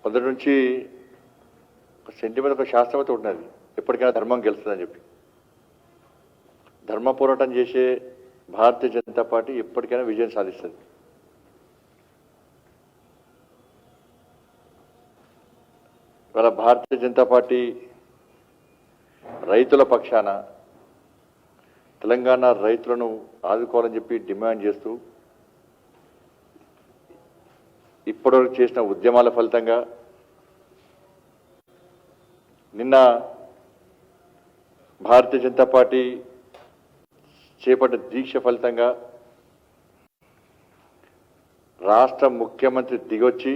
మొదటి నుంచి ఒక సెంటిమెంట్, ఒక శాస్త్రవత ఉన్నది. ఎప్పటికైనా ధర్మం గెలుస్తుందని చెప్పి ధర్మ పోరాటం చేసే భారతీయ జనతా పార్టీ ఎప్పటికైనా విజయం సాధిస్తుంది. ఇవాళ భారతీయ జనతా పార్టీ రైతుల పక్షాన తెలంగాణ రైతులను ఆదుకోవాలని చెప్పి డిమాండ్ చేస్తూ ఇప్పటివరకు చేసిన ఉద్యమాల ఫలితంగా నిన్న భారతీయ జనతా పార్టీ చేపట్టిన దీక్ష ఫలితంగా రాష్ట్ర ముఖ్యమంత్రి దిగొచ్చి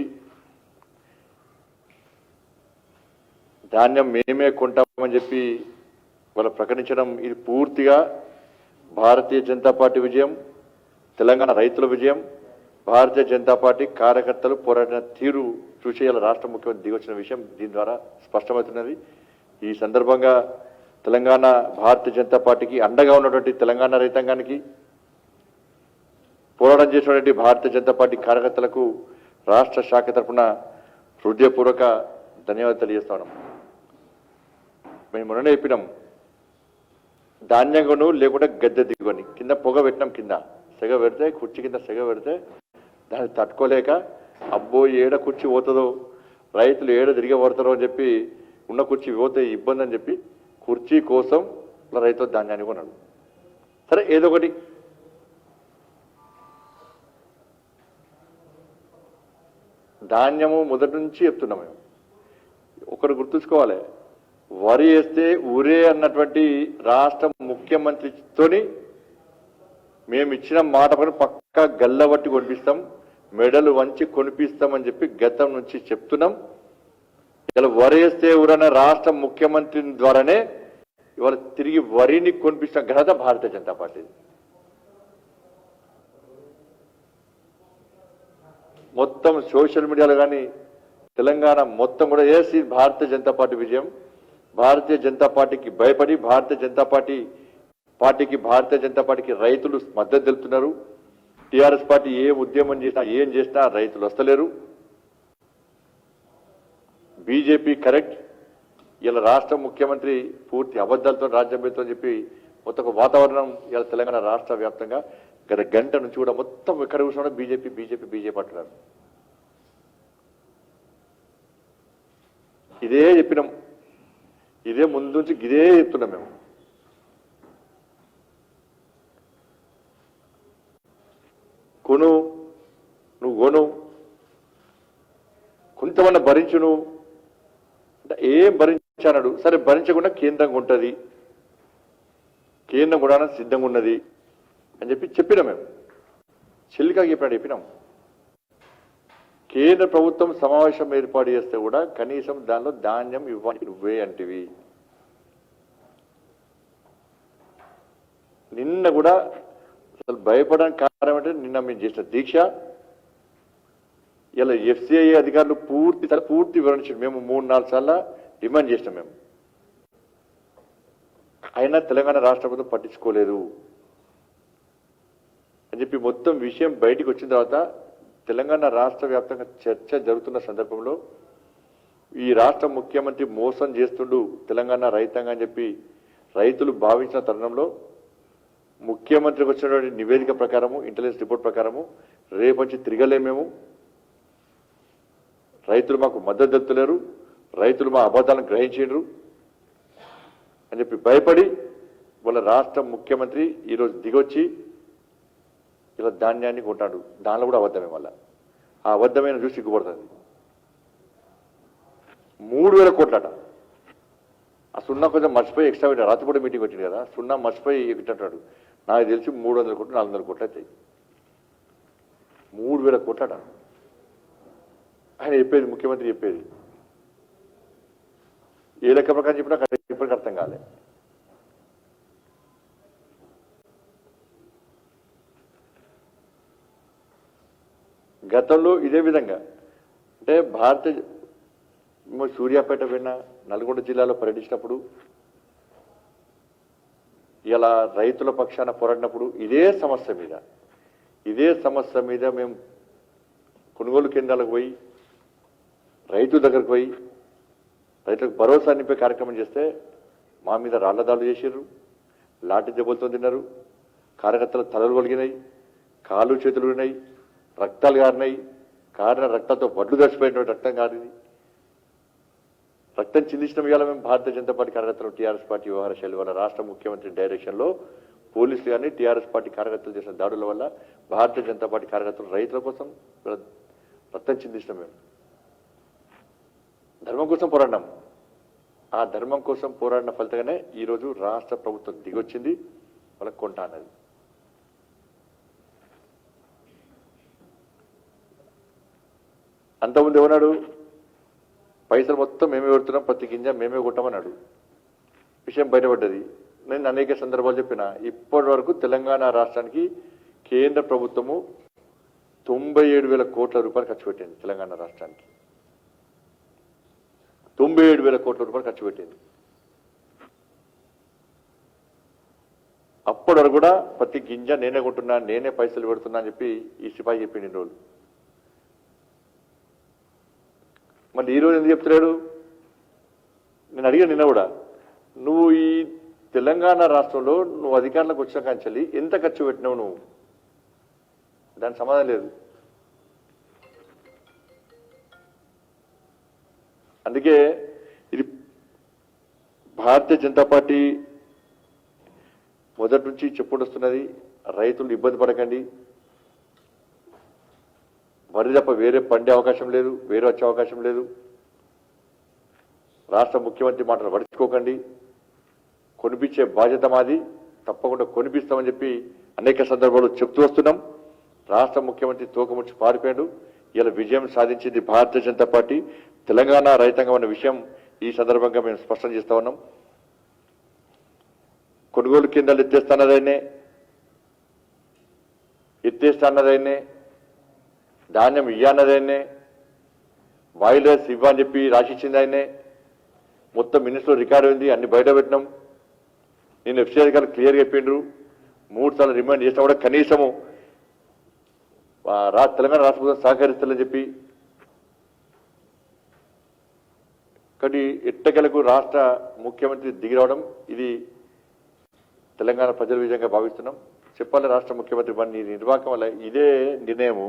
ధాన్యం మేమే కొంటామని చెప్పి వాళ్ళు ప్రకటించడం, ఇది పూర్తిగా భారతీయ జనతా పార్టీ విజయం, తెలంగాణ రైతుల విజయం. భారతీయ జనతా పార్టీ కార్యకర్తలు పోరాడిన తీరు చూసి ఇలా రాష్ట్ర ముఖ్యమంత్రి దిగొచ్చిన విషయం దీని ద్వారా స్పష్టమవుతున్నది. ఈ సందర్భంగా తెలంగాణ భారతీయ జనతా పార్టీకి అండగా ఉన్నటువంటి తెలంగాణ రైతాంగానికి, పోరాటం చేసినటువంటి భారతీయ జనతా పార్టీ కార్యకర్తలకు రాష్ట్ర శాఖ తరఫున హృదయపూర్వక ధన్యవాదాలు తెలియజేస్తాం. మేము మొన్ననే చెప్పినాం, ధాన్యం కొను లేకుంటే గద్దె దిగుని, కింద పొగ పెట్టినాం, కింద సెగ పెడితే, కుర్చీ కింద సెగ పెడితే దాన్ని తట్టుకోలేక అబ్బో ఏడ కుర్చీ పోతుందో, రైతులు ఏడ తిరిగి పడతారో అని చెప్పి ఉన్న కుర్చీ పోతే ఇబ్బంది అని చెప్పి కుర్చీ కోసం రైతు ధాన్యాన్ని కొన్నాడు. సరే, ఏదో ఒకటి ధాన్యము మొదటి నుంచి చెప్తున్నాం మేము. ఒకటి గుర్తుంచుకోవాలి, వరి వేస్తే ఊరే అన్నటువంటి రాష్ట్ర ముఖ్యమంత్రితోని మేము ఇచ్చిన మాట పని పక్కా గల్లబట్టి కొనిపిస్తాం, మెడలు వంచి కొనిపిస్తామని చెప్పి గతం నుంచి చెప్తున్నాం. ఇలా వరి వేస్తే ఊరన్న రాష్ట్ర ముఖ్యమంత్రి ద్వారానే ఇవాళ తిరిగి వరిని కొనిపిస్తున్న ఘనత భారతీయ జనతా పార్టీ. మొత్తం సోషల్ మీడియాలో కానీ తెలంగాణ మొత్తం కూడా ఏసి భారతీయ జనతా పార్టీ విజయం. భారతీయ జనతా పార్టీకి భయపడి భారతీయ జనతా పార్టీకి రైతులు మద్దతు తెలుపుతున్నారు. టీఆర్ఎస్ పార్టీ ఏ ఉద్యమం చేసినా ఏం చేసినా రైతులు వస్తలేరు. బీజేపీ కరెక్ట్, ఇలా రాష్ట్ర ముఖ్యమంత్రి పూర్తి అబద్ధాలతో రాజ్యం పెడుతుందని చెప్పి మొత్తం ఒక వాతావరణం ఇలా తెలంగాణ రాష్ట్ర వ్యాప్తంగా గత గంట నుంచి కూడా మొత్తం ఎక్కడ కూర్చున్నా బీజేపీ అంటున్నారు. ఇదే చెప్పినాం, ఇదే ముందు నుంచి ఇదే చెప్తున్నాం మేము. నువ్వు కొను, కొంతమంది భరించును అంటే ఏం భరించానడు. సరే, భరించకుండా కేంద్రంగా ఉంటుంది, కేంద్రం కూడా సిద్ధంగా ఉన్నది అని చెప్పినాం మేము. చెల్లిగా చెప్పినాం. కేంద్ర ప్రభుత్వం సమావేశం ఏర్పాటు చేస్తే కూడా కనీసం దానిలో ధాన్యం ఇవ్వాలి నువ్వే అంటివి. నిన్న కూడా అసలు భయపడడానికి కారణం అంటే నిన్న మేము చేసిన దీక్ష. ఇలా ఎఫ్సిఐ అధికారులు పూర్తి వివరించారు. మేము 3-4 సార్లు డిమాండ్ చేసినాం మేము, అయినా తెలంగాణ రాష్ట్ర ప్రభుత్వం పట్టించుకోలేదు అని చెప్పి మొత్తం విషయం బయటికి వచ్చిన తర్వాత తెలంగాణ రాష్ట్ర వ్యాప్తంగా చర్చ జరుగుతున్న సందర్భంలో ఈ రాష్ట్ర ముఖ్యమంత్రి మోసం చేస్తుండు తెలంగాణ రైతాంగం అని చెప్పి రైతులు భావించిన తరుణంలో ముఖ్యమంత్రికి వచ్చినటువంటి నివేదిక ప్రకారము, ఇంటెలిజెన్స్ రిపోర్ట్ ప్రకారము రేపొచ్చి తిరగలేమేము, రైతులు మాకు మద్దతు తెలుపుతలేరు, రైతులు మా అబద్ధాలను గ్రహించారు అని చెప్పి భయపడి వాళ్ళ రాష్ట్ర ముఖ్యమంత్రి ఈరోజు దిగొచ్చి ఇలా ధాన్యాన్ని కొంటాడు. దానిలో కూడా అబద్ధమే. మళ్ళా ఆ అబద్ధమైన చూసి సిగ్గుపడుతుంది. 3000 కోట్లట. ఆ సున్నా కొంచెం మర్చిపోయి ఎక్స్ట్రా పెట్టాడు. రాత్రిపూట మీటింగ్ వచ్చింది కదా, సున్నా మర్చిపోయి పెట్టాడు. నాకు తెలిసి 300 కోట్లు 400 కోట్లు అవుతాయి. 3000 కోట్లట ఆయన చెప్పేది, ముఖ్యమంత్రి చెప్పేది. ఏ లెక్క ప్రకారం చెప్పినా ఇప్పటికి అర్థం కాలే. గతంలో ఇదే విధంగా అంటే సూర్యాపేట పోయిన, నల్గొండ జిల్లాలో పర్యటించినప్పుడు, ఇలా రైతుల పక్షాన పోరాడినప్పుడు ఇదే సమస్య మీద మేము కొనుగోలు కేంద్రాలకు పోయి రైతు దగ్గరకు పోయి రైతులకు భరోసా నింపే కార్యక్రమం చేస్తే మా మీద రాళ్ల దాడులు చేసిర్రు, లాఠీ దెబ్బలతో తిన్నారు, కార్యకర్తల తలలు కొలిగినాయి, కాళ్ళు చేతులు ఉన్నాయి, రక్తాలు గారినాయి, కారిన రక్తాలతో వడ్లు దర్శిపోయినటువంటి రక్తం కారింది. రక్తం చిందించడం ఇవాళ మేము భారతీయ జనతా పార్టీ కార్యకర్తలు టీఆర్ఎస్ పార్టీ వ్యవహార శైలి వల్ల రాష్ట్ర ముఖ్యమంత్రి డైరెక్షన్లో పోలీసులు కానీ టీఆర్ఎస్ పార్టీ కార్యకర్తలు చేసిన దాడుల వల్ల భారతీయ జనతా పార్టీ కార్యకర్తలు రైతుల కోసం రక్తం చిందించడం మేము ధర్మం కోసం పోరాడినాం. ఆ ధర్మం కోసం పోరాడిన ఫలితంగానే ఈరోజు రాష్ట్ర ప్రభుత్వం దిగొచ్చింది, వాళ్ళకి కొంటా అన్నది. అంతకుముందు ఏమన్నాడు, పైసలు మొత్తం మేమే కొడుతున్నాం, ప్రతి గింజ మేమే కొట్టామన్నాడు. విషయం బయటపడ్డది. నేను అనేక సందర్భాలు చెప్పిన, ఇప్పటి వరకు తెలంగాణ రాష్ట్రానికి కేంద్ర ప్రభుత్వము 97,000 కోట్ల రూపాయలు ఖర్చు పెట్టింది. తెలంగాణ రాష్ట్రానికి 97,000 కోట్ల రూపాయలు ఖర్చు పెట్టింది. అప్పటి వరకు కూడా ప్రతి గింజ నేనే కొంటున్నా, నేనే పైసలు పెడుతున్నా అని చెప్పి ఈ సిపాయి చెప్పింది ఇన్ని రోజులు. మళ్ళీ ఈరోజు ఎందుకు చెప్తున్నాడు? నేను అడిగాను నిన్న కూడా, నువ్వు ఈ తెలంగాణ రాష్ట్రంలో నువ్వు అధికారులకు వచ్చిన కాంచెల్లి ఎంత ఖర్చు పెట్టినావు నువ్వు? దానికి సమాధానం లేదు. అందుకే ఇది భారతీయ జనతా పార్టీ మొదటి నుంచి చెప్పుకొస్తున్నది, రైతులు ఇబ్బంది పడకండి, వరి తప్ప వేరే పండే అవకాశం లేదు, వేరే వచ్చే అవకాశం లేదు, రాష్ట్ర ముఖ్యమంత్రి మాటలు పడుచుకోకండి, కొనిపించే బాధ్యత మాది, తప్పకుండా కొనిపిస్తామని చెప్పి అనేక సందర్భాల్లో చెప్తూ వస్తున్నాం. రాష్ట్ర ముఖ్యమంత్రి తోకముడిచి పారిపోయాడు. ఇలా విజయం సాధించింది భారతీయ జనతా పార్టీ, తెలంగాణ రైతాంగం అన్న విషయం ఈ సందర్భంగా మేము స్పష్టం చేస్తా ఉన్నాం. కొనుగోలు కేంద్రాలు ఎత్తేస్తాన్నదైనే, ఎత్తేస్తాన్నదైనే, ధాన్యం ఇయ్యన్నదైనే, వాయిలెస్ ఇవ్వని చెప్పి రాసిచ్చింది ఆయనే, మొత్తం మినిస్టర్ రికార్డు ఉంది, అన్ని బయట పెట్టినాం. నేను ఎఫ్సీ అధికారులు క్లియర్గా చెప్పిండ్రు, 3 సార్లు రిమాండ్ చేసినా కూడా కనీసము తెలంగాణ రాష్ట్ర ప్రభుత్వం సహకరిస్తారని చెప్పి. కానీ ఎట్టకెలకు రాష్ట్ర ముఖ్యమంత్రి దిగి రావడం ఇది తెలంగాణ ప్రజల విజయంగా భావిస్తున్నాం. చెప్పాలి, రాష్ట్ర ముఖ్యమంత్రి నీ నిర్వాహకం వల్ల ఇదే నిర్ణయము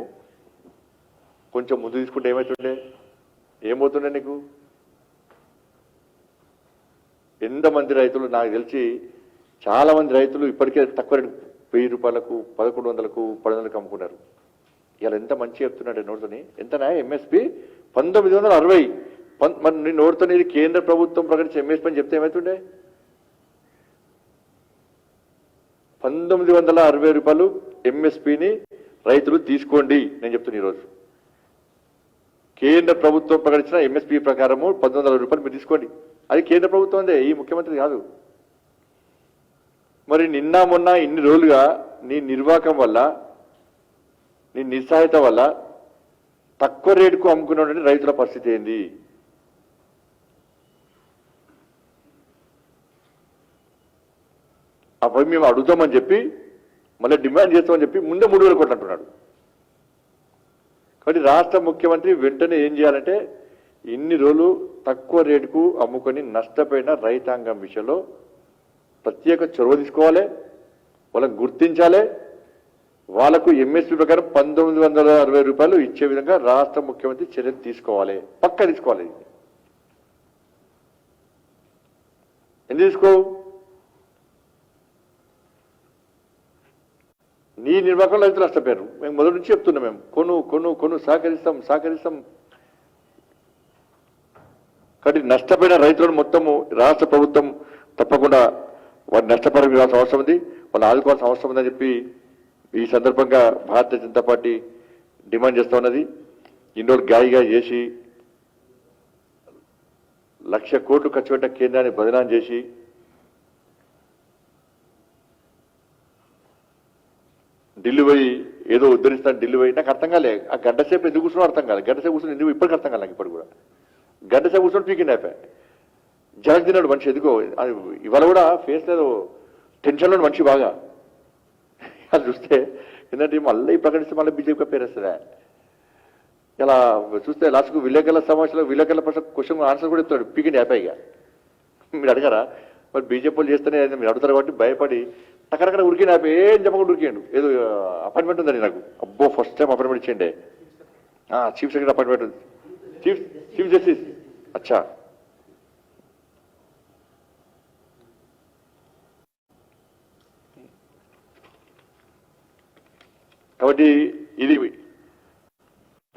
కొంచెం ముందు తీసుకుంటే ఏమవుతుండే, ఏమవుతుండే నీకు? ఎంతమంది రైతులు, నాకు తెలిసి చాలా మంది రైతులు ఇప్పటికే తక్కువ రేటు 1000 రూపాయలకు 1100కు 1000కు అమ్ముకున్నారు. ఇలా ఎంత మంచి చెప్తున్నాడు నోటుతోని. ఎంతనా ఎంఎస్పి? 1960. మరి నీ నోటుతోని ఇది కేంద్ర ప్రభుత్వం ప్రకటించి ఎంఎస్పి అని చెప్తే ఏమవుతుండే? 1960 రూపాయలు ఎంఎస్పిని రైతులు తీసుకోండి నేను చెప్తున్నా. ఈరోజు కేంద్ర ప్రభుత్వం ప్రకటించిన ఎంఎస్పి ప్రకారము 1900 రూపాయలు మీరు తీసుకోండి. అది కేంద్ర ప్రభుత్వం అందే, ఈ ముఖ్యమంత్రి కాదు. మరి నిన్న మొన్న ఇన్ని రోజులుగా నీ నిర్వాహకం వల్ల, నీ నిస్సహాయత వల్ల తక్కువ రేటుకు అమ్ముకున్నటువంటి రైతుల పరిస్థితి ఏంది? అప్పుడు మేము అడుగుతామని చెప్పి మళ్ళీ డిమాండ్ చేస్తామని చెప్పి ముందే 3,000 కోట్లు అంటున్నాడు. కాబట్టి రాష్ట్ర ముఖ్యమంత్రి వెంటనే ఏం చేయాలంటే, ఇన్ని రోజులు తక్కువ రేటుకు అమ్ముకొని నష్టపోయిన రైతాంగం విషయంలో ప్రత్యేక చొరవ తీసుకోవాలి, వాళ్ళని గుర్తించాలి, వాళ్లకు ఎంఎస్పీ ప్రకారం 1960 రూపాయలు ఇచ్చే విధంగా రాష్ట్ర ముఖ్యమంత్రి చర్యలు తీసుకోవాలి, పక్కా తీసుకోవాలి. ఎందుకు తీసుకో? నీ నిర్వాహకంలో రైతులు నష్టపోయారు. మేము మొదటి నుంచి చెప్తున్నాం, మేము కొను కొను కొను సహకరిస్తాం సహకరిస్తాం. కాబట్టి నష్టపోయిన రైతులను మొత్తము రాష్ట్ర ప్రభుత్వం తప్పకుండా వారి నష్టపరిహారం అవసరం ఉంది, వాళ్ళు ఆదుకోవాల్సిన అవసరం ఉందని చెప్పి ఈ సందర్భంగా భారతీయ జనతా పార్టీ డిమాండ్ చేస్తూ ఉన్నది. ఇన్నోళ్ళు గాయిగా చేసి 1,00,000 కోట్లు ఖర్చు పెట్టిన కేంద్రాన్ని బదనాం చేసి ఢిల్లీ పోయి ఏదో ఉద్ధరిస్తాను, ఢిల్లీ పోయి నాకు అర్థం కాలే. ఆ గంట సేపు ఎందుకు కూర్చున్నా అర్థం కాలేదు. గంట సేపు కూర్చుని ఎందుకు ఇప్పటికి అర్థం కాలేదు. ఇప్పుడు కూడా గంట సేపు కూర్చొని పీకిండి అయిపోయి జనకు తిన్నాడు మనిషి. ఎందుకో ఇవాళ కూడా ఫేస్ లేదు, టెన్షన్లో మనిషి బాగా. అది చూస్తే ఏంటంటే మళ్ళీ ప్రకటిస్తే మళ్ళీ బీజేపీ పేరేస్తుందా? ఇలా చూస్తే లాస్ట్కు విలేకరుల సమావేశంలో విలేకరుల ప్రశ్న క్వశ్చన్ ఆన్సర్ కూడా ఇస్తాడు పీకిండి హ్యాపీగా. మీరు అడిగారా? మరి బీజేపీ వాళ్ళు చేస్తేనే మీరు అడుగుతారు కాబట్టి భయపడి టకరకర ఉరికిండి హ్యాపీ ఏం చెప్పకుండా ఉరికిండు. ఏదో అపాయింట్మెంట్ ఉందండి నాకు. అబ్బో ఫస్ట్ టైం అపాయింట్మెంట్ ఇచ్చేయండి. చీఫ్ సెక్రటరీ అపాయింట్మెంట్ ఉంది. Chief justice. అచ్చా, కాబట్టి ఇది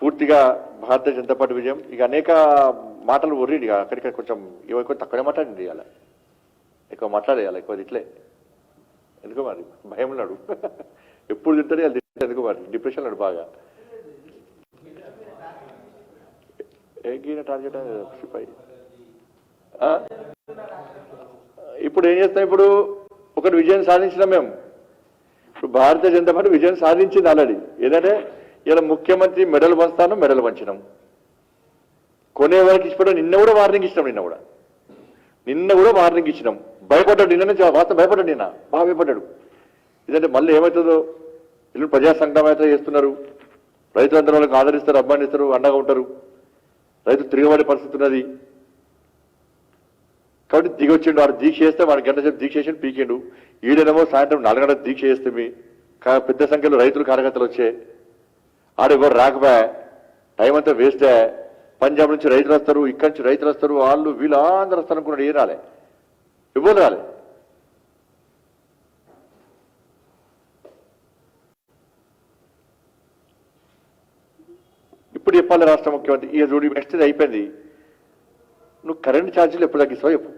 పూర్తిగా భారతీయ జనతా పార్టీ విజయం. ఇక అనేక మాటలు వర్రిండి, ఇక అక్కడికి కొంచెం ఎక్కువ తక్కువనే మాట్లాడండి. అలా ఎక్కువ మాట్లాడేయాలి, ఎక్కువ ఇట్లే ఎందుకో మరి భయం ఉన్నాడు. ఎప్పుడు తింటాడే అది తింటే ఎందుకో మరి డిప్రెషన్ ఉన్నాడు బాగా. ఏ టార్గెట్ ఇప్పుడు ఏం చేస్తాం? ఇప్పుడు ఒకటి విజయం సాధించినాం మేము. ఇప్పుడు భారతీయ జనతా పార్టీ విజయం సాధించింది ఆల్రెడీ. ఏదంటే ఇలా ముఖ్యమంత్రి మెడలు పంచుతాను, మెడలు పంచినాం. కొనే వరకు ఇచ్చిపోవడం. నిన్న కూడా వార్నింగ్ ఇచ్చినాం. నిన్న కూడా వార్నింగ్ ఇచ్చినాం. భయపడ్డాడు. నిన్న నుంచి వాస్తవం భయపడ్డాడు. నిన్న బాగా భయపడ్డాడు. ఇదంటే మళ్ళీ ఏమవుతుందో, ఇల్లు ప్రజా సంగ్రామం అయితే చేస్తున్నారు. రైతులందరూ వాళ్ళకి ఆదరిస్తారు, అభిమానిస్తారు, అండగా ఉంటారు. రైతు తిరగబడే పరిస్థితి ఉన్నది. కాబట్టి దిగొచ్చిండు. వాడు దీక్ష చేస్తే వాడు గంట సేపు దీక్ష చేసి పీకిండు. ఈడేనేమో సాయంత్రం 4 గంటల దీక్ష చేస్తే పెద్ద సంఖ్యలో రైతులు కార్యకర్తలు వచ్చే ఆడెవరు రాకపోయా. టైం అంతా వేస్తే పంజాబ్ నుంచి రైతులు వస్తారు, ఇక్కడి నుంచి రైతులు వస్తారు, వాళ్ళు వీళ్ళు అందరూ వస్తారు అనుకున్నాడు. ఏం రాలే, ఇవ్వదు రాలే. ఇప్పుడు చెప్పాలి రాష్ట్ర ముఖ్యమంత్రి. ఇక చూడు నెక్స్ట్ ఇది అయిపోయింది. నువ్వు కరెంట్ ఛార్జీలు ఎప్పుడు తగ్గిస్తావు చెప్పు.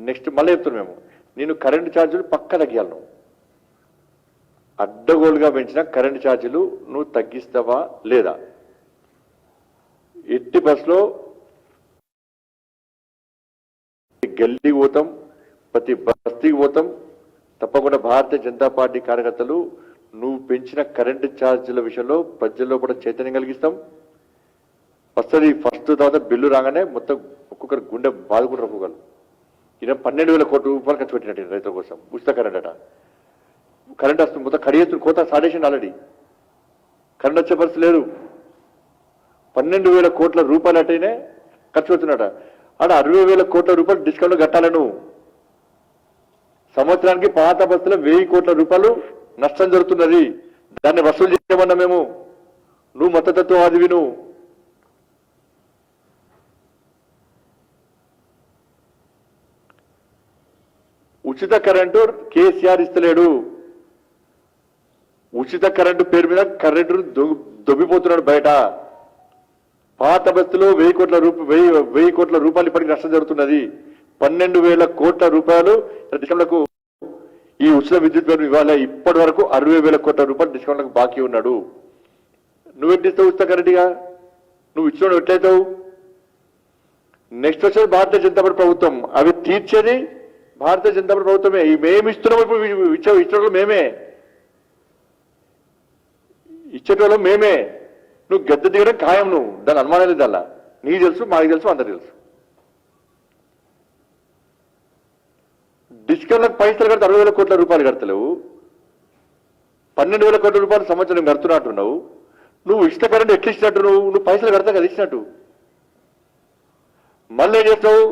నెక్స్ట్ మళ్ళీ చెప్తున్నాను మేము, నేను కరెంటు ఛార్జీలు పక్క తగ్గియాలి. నువ్వు అడ్డగోలుగా పెంచిన కరెంటు ఛార్జీలు నువ్వు తగ్గిస్తావా లేదా? ఎట్టి బస్సులో గల్లీకి పోతాం, ప్రతి బస్తీకి పోతాం. తప్పకుండా భారతీయ జనతా పార్టీ కార్యకర్తలు నువ్వు పెంచిన కరెంటు ఛార్జీల విషయంలో ప్రజల్లో కూడా చైతన్యం కలిగిస్తాం. వస్తుంది ఫస్ట్ తర్వాత బిల్లు రాగానే మొత్తం ఒక్కొక్కరు గుండె బాదుకుంటారు. ఒక్కొక్కరు ఈయన 12,000 కోట్ల రూపాయలు ఖర్చు పెట్టినట్టు రైతుల కోసం ఉచిత కరెంట్ అట. కరెంట్ వస్తుంది మొత్తం కడిగేస్తుంది, కోత సాడేసింది ఆల్రెడీ. కరెంట్ వచ్చే పరిస్థితి లేదు. 12,000 కోట్ల రూపాయలు అటైనే ఖర్చు పెడుతున్నట. ఆడ 60,000 కోట్ల రూపాయలు డిస్కౌంట్ కట్టాలి నువ్వు. సంవత్సరానికి పాత బస్సులో 1,000 కోట్ల రూపాయలు నష్టం జరుగుతున్నది. దాన్ని వసూలు చేయమన్నా మేము. నువ్వు మతతత్వవాదివి. నువ్వు ఉచిత కరెంటు కేసీఆర్ ఇస్తలేడు. ఉచిత కరెంటు పేరు మీద కరెంటు దొబ్బిపోతున్నాడు బయట. పాత బస్సులో 1,000 కోట్ల రూపాయలు ఇప్పటికి నష్టం జరుగుతున్నది. 12,000 కోట్ల రూపాయలు డిస్కౌంట్లకు ఈ ఉచిత విద్యుత్ ఇవ్వాలి. ఇప్పటి వరకు 60,000 కోట్ల రూపాయలు డిస్కౌంట్లకు బాకీ ఉన్నాడు. నువ్వెట్టిస్తావు ఉచిత కరెంటుగా? నువ్వు ఇచ్చిన ఎట్లయితావు? నెక్స్ట్ వచ్చేది భారతీయ జనతా పార్టీ ప్రభుత్వం. అవి తీర్చేది భారతీయ జనతా పార్టీ ప్రభుత్వమే. మేము ఇస్తున్నాం. ఇప్పుడు ఇచ్చేటోళ్ళు మేమే, ఇచ్చేటోళ్ళు మేమే. నువ్వు గద్దె దిగడం ఖాయం. నువ్వు దాని అనుమానం లేదు. అలా నీకు తెలుసు, మాకు తెలుసు, అందరికి తెలుసు. డిస్కౌంట్లకు పైసలు కడితే 60,000 కోట్ల రూపాయలు కడతలేవు. 12,000 కోట్ల రూపాయలు సంవత్సరం కడుతున్నట్టున్నావు. నువ్వు ఇష్ట కరెంట్ ఎట్లా ఇచ్చినట్టు? నువ్వు పైసలు కడతా కదా ఇచ్చినట్టు. మళ్ళీ ఏం చేస్తావు?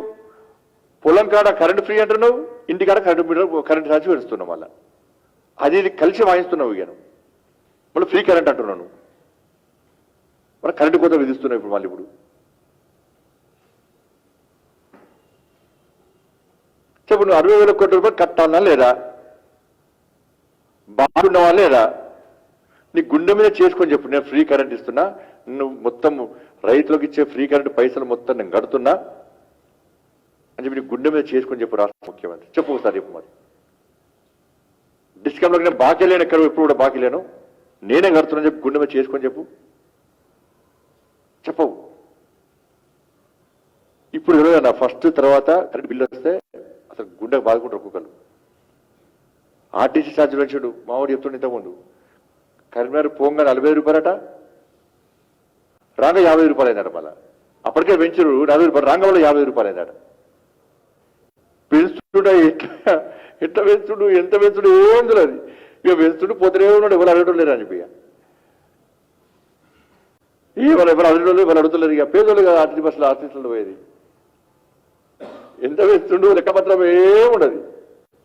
పొలం కాడ కరెంట్ ఫ్రీ అంటున్నావు, ఇంటికాడ కరెంట్ ఛార్జ్ పెడుతున్నావు. మళ్ళీ అది ఇది కలిసి వాయిస్తున్నావు. ఇక మళ్ళీ ఫ్రీ కరెంట్ అంటున్నావు. నువ్వు మరి కరెంటు కోత విధిస్తున్నావు. ఇప్పుడు మళ్ళీ ఇప్పుడు చెప్పు, నువ్వు 60,000 కోట్ల రూపాయలు కట్టాలన్నా లేదా? బాగున్నావా లేదా? నీ గుండె మీద చేసుకొని చెప్పు, నేను ఫ్రీ కరెంట్ ఇస్తున్నా, నువ్వు మొత్తం రైతులకు ఇచ్చే ఫ్రీ కరెంట్ పైసలు మొత్తం నేను కడుతున్నా అని చెప్పి నీ గుండె మీద చేసుకొని చెప్పు రాష్ట్ర ముఖ్యమంత్రి. చెప్పు ఒకసారి చెప్పు. మరి డిస్కౌంట్లో నేను బాకీ లేను, ఎక్కడ ఎప్పుడు కూడా బాకీ లేను, నేనే కడుతున్నా చెప్పి గుండె మీద చేసుకొని చెప్పు. చెప్పవు. ఇప్పుడు తెలియదు నా ఫస్ట్ తర్వాత కరెంట్ బిల్లు వస్తే అసలు గుండెకు బాదుకుంటారు ఒక్కొక్కరు. ఆర్టీసీ ఛార్జీలు పెంచాడు. మావాడు చెప్తుండే ఇంతకుముందు కరీంనగర్ పోంగా 40 రూపాయలట, రాంగ 50 రూపాయలు అయిందట. మళ్ళా అప్పటికే పెంచుడు 40 రూపాయలు, రాంగ వల్ల 50 రూపాయలు అయిందట. పెంచుడు ఎట్లా పెంచుడు, ఎంత పెంచుడు ఏం తెలియదు. ఇక పెంచుడు పోతూనే ఉన్నాడు, ఎవరు అడగడం లేరు అని చెప్పి. ఎవరు అడుగుతున్నారు ఇక పేదోళ్ళు కదా ఆర్టీసీ బస్సులో ఆర్టీసీలో పోయేది ఎంత వేస్తుండు లెక్కపత్రం ఏముండదు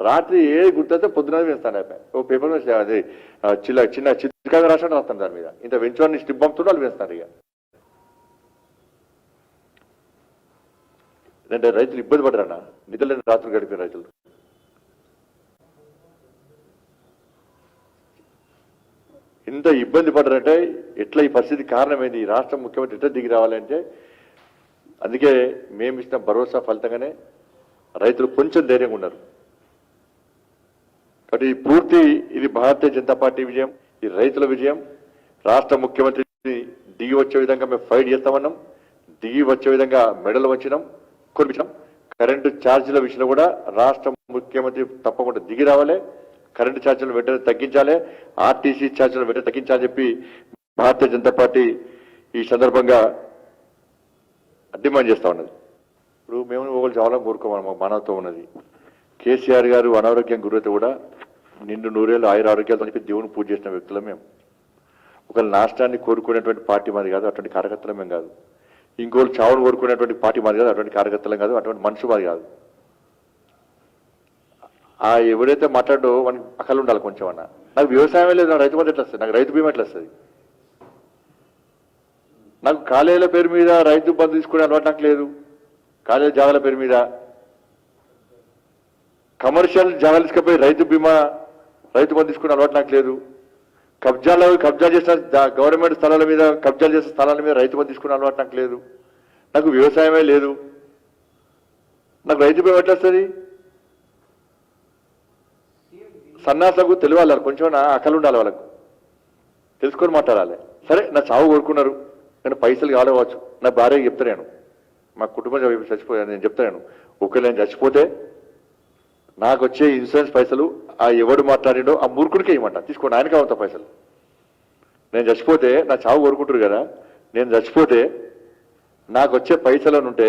రాత్రి ఏది గుర్తొస్తే పొద్దున వేస్తాను ఓ పేపర్ అది చిన్న చిత్రకాగా రాసాడు రాస్తాను దాని మీద ఇంత వెంచువని స్టిప్ పంపుతుండే వాళ్ళు వేస్తారు ఇక అంటే రైతులు ఇబ్బంది పడరన్నా నిధులేని రాత్రులు గడిపిన రైతులు ఇంత ఇబ్బంది పడరంటే ఎట్లా ఈ పరిస్థితి కారణమైంది ఈ రాష్ట్ర ముఖ్యమంత్రి ఎట్లా దిగి రావాలంటే అందుకే మేము ఇచ్చిన భరోసా ఫలితంగానే రైతులు కొంచెం ధైర్యంగా ఉన్నారు కాబట్టి పూర్తి ఇది భారతీయ జనతా పార్టీ విజయం ఈ రైతుల విజయం రాష్ట్ర ముఖ్యమంత్రి దిగి వచ్చే విధంగా మేము ఫైట్ చేస్తామన్నాం దిగి వచ్చే విధంగా మెడలు వచ్చినాం కొనిపించాం కరెంటు ఛార్జీల విషయంలో కూడా రాష్ట్ర ముఖ్యమంత్రి తప్పకుండా దిగి రావాలి కరెంటు ఛార్జీలు వెంటనే తగ్గించాలి ఆర్టీసీ ఛార్జీలు వెంటనే తగ్గించాలని చెప్పి భారతీయ జనతా పార్టీ ఈ సందర్భంగా డిమాండ్ చేస్తా ఉన్నది ఇప్పుడు మేము ఒకళ్ళు చాలా కోరుకోవాలి మా మానవతో ఉన్నది కేసీఆర్ గారు అనారోగ్యం గురైతే కూడా నిండు నూరేళ్ళు ఆరోగ్యాలతో చెప్పి దేవుని పూజ చేసిన వ్యక్తులం మేము ఒక నాష్టాన్ని కోరుకునేటువంటి పార్టీ మాది కాదు అటువంటి కార్యకర్తలం మేము కాదు ఇంకోళ్ళు చావును కోరుకునేటువంటి పార్టీ మాది కాదు అటువంటి కార్యకర్తలం కాదు అటువంటి మనుషు మాది కాదు ఎవరైతే మాట్లాడో మనకి అక్కలు ఉండాలి కొంచెం అన్న నాకు వ్యవసాయమే లేదు నాకు రైతు బంధు ఎట్లా వస్తుంది నాకు రైతు బీమా ఎట్లా వస్తుంది నాకు కాలేజీల పేరు మీద రైతు బంధు తీసుకునే అలవాటు నాకు లేదు కాలేజీ జాగాల పేరు మీద కమర్షియల్ జాగాలు తీసుకుపోయి రైతు బీమా రైతు బంధు తీసుకునే అలవాటు నాకు లేదు కబ్జా చేసిన గవర్నమెంట్ స్థలాల మీద కబ్జాలు చేసిన స్థలాల మీద రైతు బంధు తీసుకునే అలవాటు నాకు లేదు నాకు వ్యవసాయమే లేదు నాకు రైతు బీమా ఎట్లా వస్తుంది సన్నాసులకు తెలియాలి కొంచెం అక్కలు ఉండాలి వాళ్ళకు తెలుసుకొని మాట్లాడాలి సరే నా చావు కోరుకున్నారు నేను పైసలు కావచ్చు నా భార్యకి చెప్తాను మా కుటుంబం చచ్చిపోయాను నేను చెప్తాను ఒకవేళ నేను చచ్చిపోతే నాకు వచ్చే ఇన్సూరెన్స్ పైసలు ఎవడు మాట్లాడిండో ఆ మూర్ఖుడికే ఇవ్వమంట తీసుకోండి ఆయనకే అవుతా పైసలు నేను చచ్చిపోతే నా చావు కోరుకుంటారు కదా నేను చచ్చిపోతే నాకు వచ్చే పైసలు ఉంటే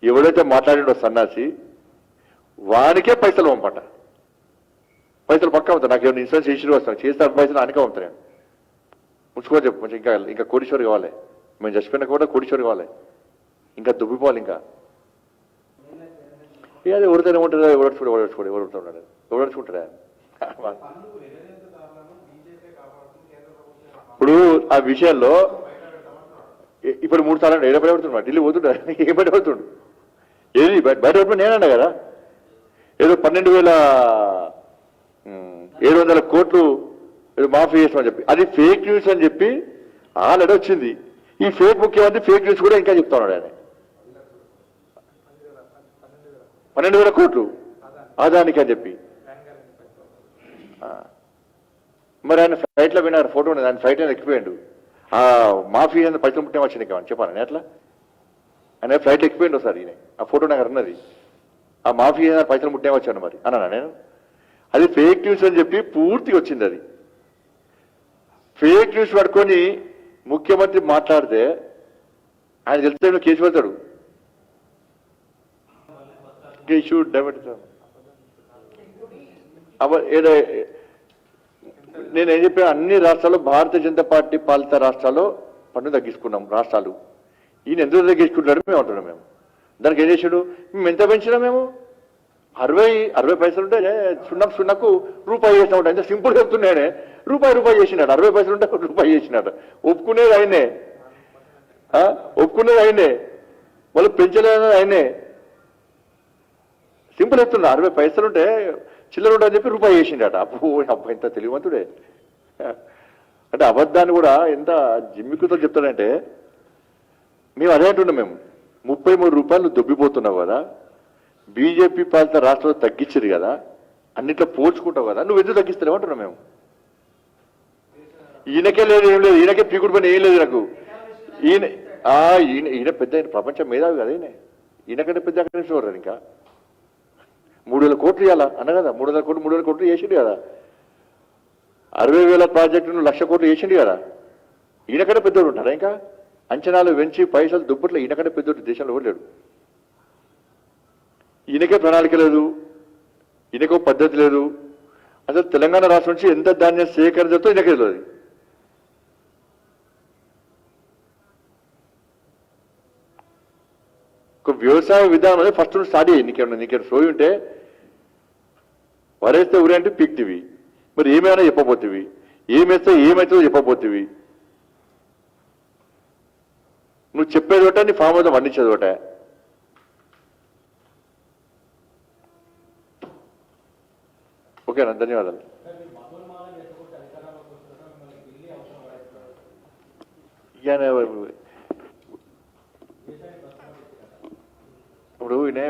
ఎవడైతే మాట్లాడిండో సన్నాసి వానికే పైసలు పంపంట పైసలు పక్కా అవుతాయి నాకు ఏమైనా ఇన్సూరెన్స్ ఇష్యూ వస్తాను చేస్తే పైసలు ఆయనకే పంపుతాను నేను ముచ్చుకోని చెప్పు కొంచెం ఇంకా కోటీశ్వరి కావాలి మేము చచ్చిపోయినా కూడా కోటీశ్వరి కావాలి ఇంకా దుబ్బిపోవాలి ఇంకా అది ఎవరితోనే ఉంటుందా ఎవరుచుకుంటారా ఇప్పుడు ఆ విషయంలో ఇప్పుడు 3 సార్లు ఏదో బయటపడుతున్నాడు ఢిల్లీ పోతుంటా ఏ బయటపడుతుండు ఏది బయటపడుతుంది నేనన్నా కదా ఏదో 12,700 కోట్లు ఏదో మాఫీ చేస్తామని చెప్పి అది ఫేక్ న్యూస్ అని చెప్పి ఆల్రెడీ వచ్చింది ఈ ఫేక్ ముఖ్యమంత్రి ఫేక్ న్యూస్ కూడా ఇంకా చెప్తా ఉన్నాడు ఆయన 12,000 కోట్లు ఆదానికి అని చెప్పి మరి ఆయన ఫ్లైట్లో పోయినారు ఫోటో ఉండదు ఆయన ఫ్లైట్ అయినా ఎక్కిపోయాడు ఆ మాఫీ అయిన పైసలు ముట్టే వచ్చింది కావాలి చెప్పాను ఎట్లా ఆయన ఫ్లైట్లో ఎక్కిపోయిండు సార్ ఈయన ఆ ఫోటో నాకు అన్నది ఆ మాఫీ అయిన పైసలు ముట్టే వచ్చాను మరి అన్నా నేను అది ఫేక్ న్యూస్ అని చెప్పి పూర్తిగా వచ్చింది అది ఫేక్ న్యూస్ పట్టుకొని ముఖ్యమంత్రి మాట్లాడితే ఆయన తెలిస్తే కేసు పెడతాడు నేనేం చెప్పాను అన్ని రాష్ట్రాల్లో భారతీయ జనతా పార్టీ పాలిత రాష్ట్రాల్లో పన్ను తగ్గించుకున్నాం రాష్ట్రాలు ఈయన ఎందుకు తగ్గించుకుంటాడు మేము అంటున్నాం మేము దానికి ఏం చేసాడు మేము ఎంత పెంచినా మేము 60 పైసలు ఉంటే సున్నకు రూపాయి చేసినా ఉంటాయి అంటే సింపుల్ చెప్తున్నాయనే రూపాయి చేసినాడు 60 పైసలు ఉంటే రూపాయి చేసినాడు ఒప్పుకునేది ఆయనే వాళ్ళు పెంచలేదు ఆయనే సింపుల్ చెప్తున్నా 60 పైసలు ఉంటే చిల్లర ఉంటాయని చెప్పి రూపాయి చేసిండట అబ్బా ఇంత తెలివివంతుడే అంటే అబద్ధాన్ని కూడా ఎంత జిమ్మికుతో చెప్తాడంటే మేము అదే అంటున్నాం మేము 33 రూపాయలు దొబ్బిపోతున్నావు కదా బీజేపీ పాలిత రాష్ట్రంలో తగ్గించరు కదా అన్నిట్లో పోల్చుకుంటావు కదా నువ్వు ఎందుకు తగ్గిస్తావు అంటున్నాం మేము ఈయనకే లేదు ఏం లేదు ఈయనకే పీకుడు పని ఏం లేదు నాకు ఈయన పెద్ద ప్రపంచం మేధావి కదా ఈయనకంటే పెద్ద అక్కడ చూడరు ఇంకా 3,000 కోట్లు ఇవ్వాలా అన్న కదా 3,000 కోట్లు చేసిండు కదా 60,000 ప్రాజెక్టును 1,00,000 కోట్లు చేసిండు కదా ఈయనకంటే పెద్దోడు ఉంటారా ఇంకా అంచనాలు పెంచి పైసలు దుప్పట్లో ఈయనకంటే పెద్దోడు దేశంలో కూడా లేడు ఈయనకే ప్రణాళిక లేదు ఈయనకో పద్ధతి లేదు అసలు తెలంగాణ రాష్ట్రం నుంచి ఎంత ధాన్యం సేకరించతో ఈయనకే తెలియదు ఒక వ్యవసాయ విధానం అనేది ఫస్ట్ స్టార్ట్ అయ్యి నీకేమైనా సోయి ఉంటే వరేస్తే ఊరంటే పీక్తివి, మరి ఏమైనా చెప్పబోతివి, ఏమేస్తే ఏమవుతుందో చెప్పబోతివి. నువ్వు చెప్పేదోట నీ ఫామ్ హౌస్ వండించేదోట. ఓకేనా, ధన్యవాదాలు. ఇప్పుడు ఈయన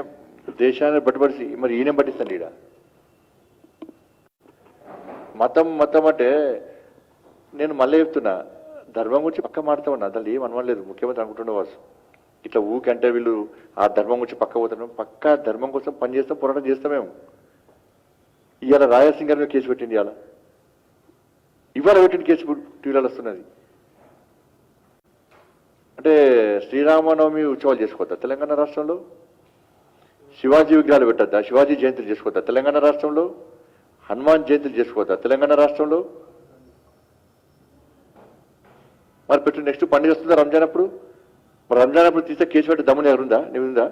దేశాన్ని బట్టుబడిసి మరి ఈయన పట్టిస్తాడు. ఈడ మతం అంటే నేను మళ్ళీ చెప్తున్నా, ధర్మం గురించి పక్క మాడుతూ ఉన్నా, దాన్ని ఏం అనవలేదు. ముఖ్యమంత్రి అనుకుంటుండే వాసు ఇట్లా ఊకంటే వీళ్ళు ఆ ధర్మం గురించి పక్క పోతున్నాం. పక్కా ధర్మం కోసం పనిచేస్తాం, పోరాటం చేస్తామేము. ఇవాళ రాయలసీమ గారి మీద కేసు పెట్టింది, ఇవాళ పెట్టిన కేసు టీవీలలో వస్తున్నది. అంటే శ్రీరామనవమి ఉత్సవాలు చేసుకోవద్దా తెలంగాణ రాష్ట్రంలో? శివాజీ విగ్రహాలు పెట్టద్దా? శివాజీ జయంతులు చేసుకోవద్దా తెలంగాణ రాష్ట్రంలో? హనుమాన్ జయంతులు చేసుకోవద్దా తెలంగాణ రాష్ట్రంలో? మరి పెట్టు నెక్స్ట్ పండుగ వస్తుందా రంజాన్ అప్పుడు? మరి రంజాన్ అప్పుడు తీస్తే కేసు పెట్టి దమ్ముని ఎవరుందా? నీవుందా?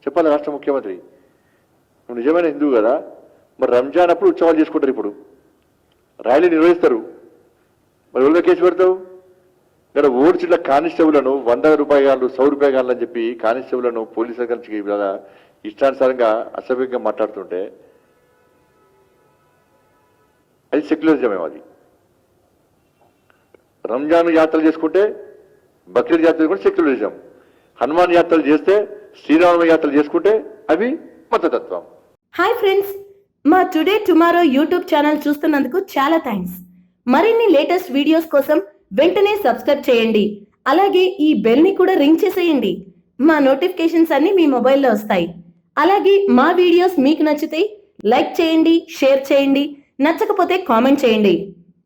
చెప్పాలి రాష్ట్ర ముఖ్యమంత్రి. నువ్వు నిజమైన హిందువు కదా, మరి రంజాన్ అప్పుడు ఉత్సవాలు చేసుకుంటారు, ఇప్పుడు ర్యాలీ నిర్వహిస్తారు, మరి ఎవరిగా కేసు పెడతావు? ఇక్కడ ఓడిచిట్ల కానిస్టేబుల్ను 100 రూపాయలు 100 రూపాయలు అని చెప్పి కానిస్టేబుల్ను పోలీసుల కలిసి ఇష్టానుసారంగా అసభ్యంగా మాట్లాడుతుంటే అది సెక్యులరిజం. అది రంజాన్ యాత్రలు చేసుకుంటే, బక్రీద్ యాత్రలు కూడా సెక్యులరిజం. హనుమాన్ యాత్రలు చేస్తే, శ్రీరామ యాత్రలు చేసుకుంటే అవి మతతత్వం. హాయ్ ఫ్రెండ్స్, మా టుడే టుమారో యూట్యూబ్ ఛానల్ చూస్తున్నందుకు చాలా థ్యాంక్స్. మరిన్ని లేటెస్ట్ వీడియోస్ కోసం వెంటనే సబ్స్క్రైబ్ చేయండి. అలాగే ఈ బెల్ ని కూడా రింగ్ చేసేయండి. మా నోటిఫికేషన్స్ అన్ని మీ మొబైల్లో వస్తాయి. అలాగే మా వీడియోస్ మీకు నచ్చితే లైక్ చేయండి, షేర్ చేయండి, నచ్చకపోతే కామెంట్ చేయండి.